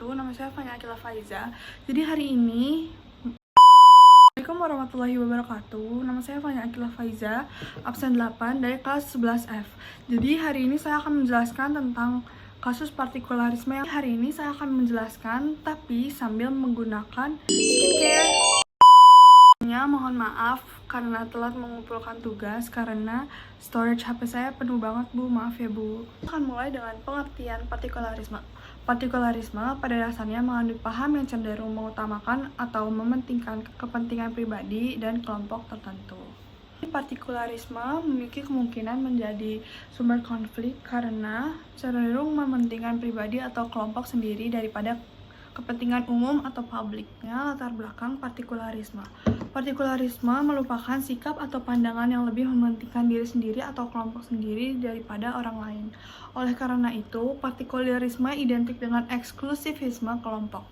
wabarakatuh. Nama saya Fanya Akila Faiza. Jadi hari ini Assalamualaikum warahmatullahi wabarakatuh. Nama saya Fanya Akila Faiza, absen 8 dari kelas 11F. Jadi hari ini saya akan menjelaskan tentang kasus partikularisme. Hari ini saya akan menjelaskan tapi sambil menggunakan skincare. Mohon maaf karena telat mengumpulkan tugas karena storage HP saya penuh banget, Bu. Maaf ya, Bu. Akan mulai dengan pengertian partikularisme. Partikularisme pada dasarnya mengandung paham yang cenderung mengutamakan atau mementingkan kepentingan pribadi dan kelompok tertentu. Partikularisme memiliki kemungkinan menjadi sumber konflik karena cenderung mementingkan pribadi atau kelompok sendiri daripada kepentingan umum atau publiknya. Latar belakang partikularisme. Partikularisme merupakan sikap atau pandangan yang lebih mementingkan diri sendiri atau kelompok sendiri daripada orang lain. Oleh karena itu, partikularisme identik dengan eksklusivisme kelompok.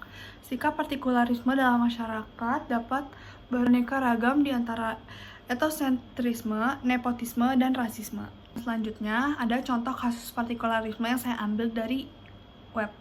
Sikap partikularisme dalam masyarakat dapat beraneka ragam di antara etnosentrisme, nepotisme, dan rasisme. Selanjutnya, ada contoh kasus partikularisme yang saya ambil dari web.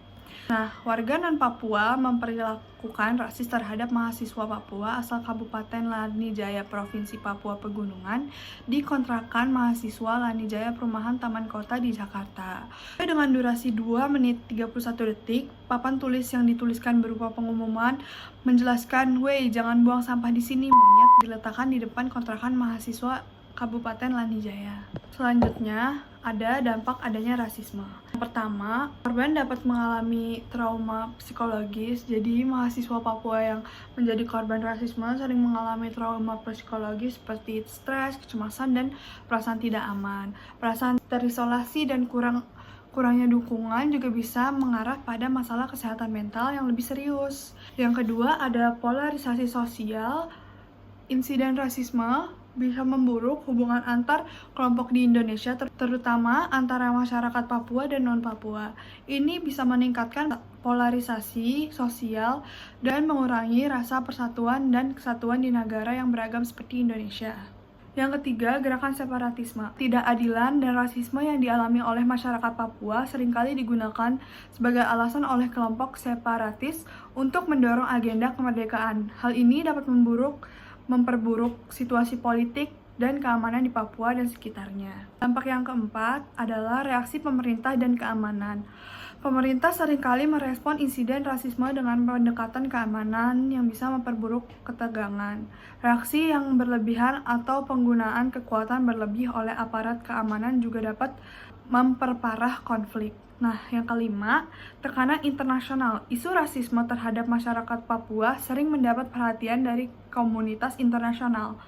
Nah, warga non-Papua memperlakukan rasis terhadap mahasiswa Papua asal Kabupaten Lanijaya, Provinsi Papua Pegunungan, di kontrakan mahasiswa Lanijaya Perumahan Taman Kota di Jakarta. Dengan durasi 2 menit 31 detik, papan tulis yang dituliskan berupa pengumuman menjelaskan, "Wey, jangan buang sampah di sini, monyet," diletakkan di depan kontrakan mahasiswa Kabupaten Lanijaya. Selanjutnya, ada dampak adanya rasisme. Pertama, korban dapat mengalami trauma psikologis. Jadi, mahasiswa Papua yang menjadi korban rasisme sering mengalami trauma psikologis seperti stres, kecemasan, dan perasaan tidak aman. Perasaan terisolasi dan kurangnya dukungan juga bisa mengarah pada masalah kesehatan mental yang lebih serius. Yang kedua, ada polarisasi sosial. Insiden rasisme bisa memburuk hubungan antar kelompok di Indonesia, terutama antara masyarakat Papua dan non-Papua. Ini bisa meningkatkan polarisasi sosial dan mengurangi rasa persatuan dan kesatuan di negara yang beragam seperti Indonesia. Yang ketiga, gerakan separatisme. Ketidakadilan dan rasisme yang dialami oleh masyarakat Papua seringkali digunakan sebagai alasan oleh kelompok separatis untuk mendorong agenda kemerdekaan. Hal ini dapat memperburuk situasi politik dan keamanan di Papua dan sekitarnya. Dampak yang keempat adalah reaksi pemerintah dan keamanan. Pemerintah seringkali merespon insiden rasisme dengan pendekatan keamanan yang bisa memperburuk ketegangan. Reaksi yang berlebihan atau penggunaan kekuatan berlebih oleh aparat keamanan juga dapat memperparah konflik. Nah, yang kelima, tekanan internasional. Isu rasisme terhadap masyarakat Papua sering mendapat perhatian dari komunitas internasional,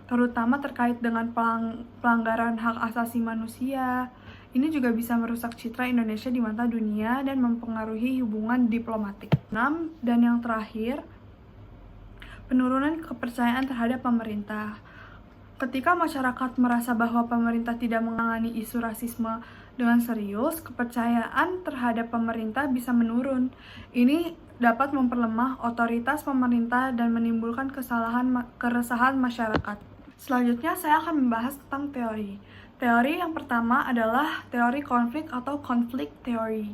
terutama terkait dengan pelanggaran hak asasi manusia. Ini juga bisa merusak citra Indonesia di mata dunia dan mempengaruhi hubungan diplomatik. 6. Dan yang terakhir, penurunan kepercayaan terhadap pemerintah. Ketika masyarakat merasa bahwa pemerintah tidak menangani isu rasisme dengan serius, kepercayaan terhadap pemerintah bisa menurun. Ini dapat memperlemah otoritas pemerintah dan menimbulkan keresahan masyarakat. Selanjutnya, saya akan membahas tentang teori. Teori yang pertama adalah teori konflik atau konflik teori.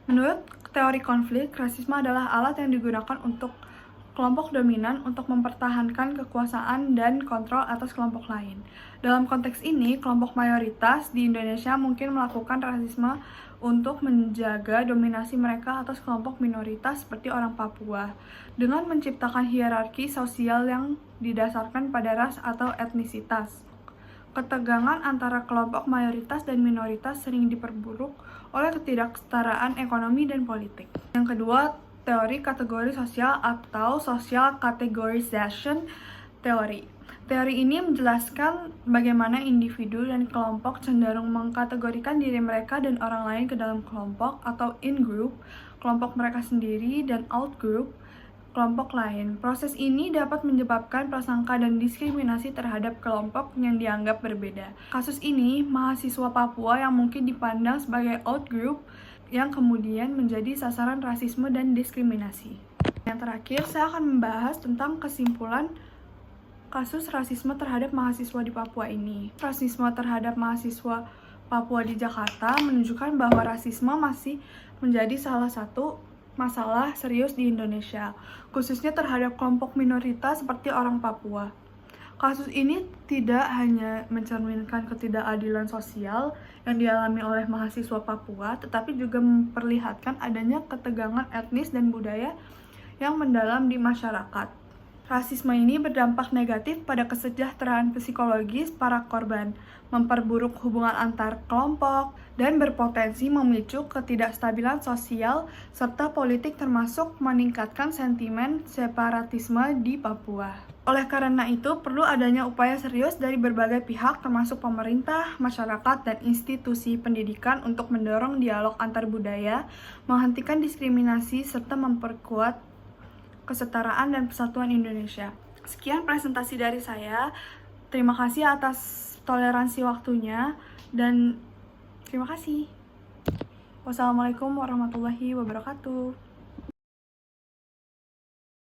Menurut teori konflik, rasisme adalah alat yang digunakan untuk kelompok dominan untuk mempertahankan kekuasaan dan kontrol atas kelompok lain. Dalam konteks ini, kelompok mayoritas di Indonesia mungkin melakukan rasisme untuk menjaga dominasi mereka atas kelompok minoritas seperti orang Papua, dengan menciptakan hierarki sosial yang didasarkan pada ras atau etnisitas. Ketegangan antara kelompok mayoritas dan minoritas sering diperburuk oleh ketidaksetaraan ekonomi dan politik. Yang kedua, teori kategori sosial atau social categorization theory. Teori ini menjelaskan bagaimana individu dan kelompok cenderung mengkategorikan diri mereka dan orang lain ke dalam kelompok atau in-group, kelompok mereka sendiri, dan out-group, kelompok lain. Proses ini dapat menyebabkan prasangka dan diskriminasi terhadap kelompok yang dianggap berbeda. Kasus ini, mahasiswa Papua yang mungkin dipandang sebagai out-group yang kemudian menjadi sasaran rasisme dan diskriminasi. Yang terakhir, saya akan membahas tentang kesimpulan kasus rasisme terhadap mahasiswa di Papua ini. Rasisme terhadap mahasiswa Papua di Jakarta menunjukkan bahwa rasisme masih menjadi salah satu masalah serius di Indonesia, khususnya terhadap kelompok minoritas seperti orang Papua. Kasus ini tidak hanya mencerminkan ketidakadilan sosial yang dialami oleh mahasiswa Papua, tetapi juga memperlihatkan adanya ketegangan etnis dan budaya yang mendalam di masyarakat. Rasisme ini berdampak negatif pada kesejahteraan psikologis para korban, memperburuk hubungan antar kelompok, dan berpotensi memicu ketidakstabilan sosial serta politik termasuk meningkatkan sentimen separatisme di Papua. Oleh karena itu, perlu adanya upaya serius dari berbagai pihak termasuk pemerintah, masyarakat, dan institusi pendidikan untuk mendorong dialog antar budaya, menghentikan diskriminasi, serta memperkuat kesetaraan dan persatuan Indonesia. Sekian presentasi dari saya. Terima kasih atas toleransi waktunya dan terima kasih. Wassalamualaikum warahmatullahi wabarakatuh.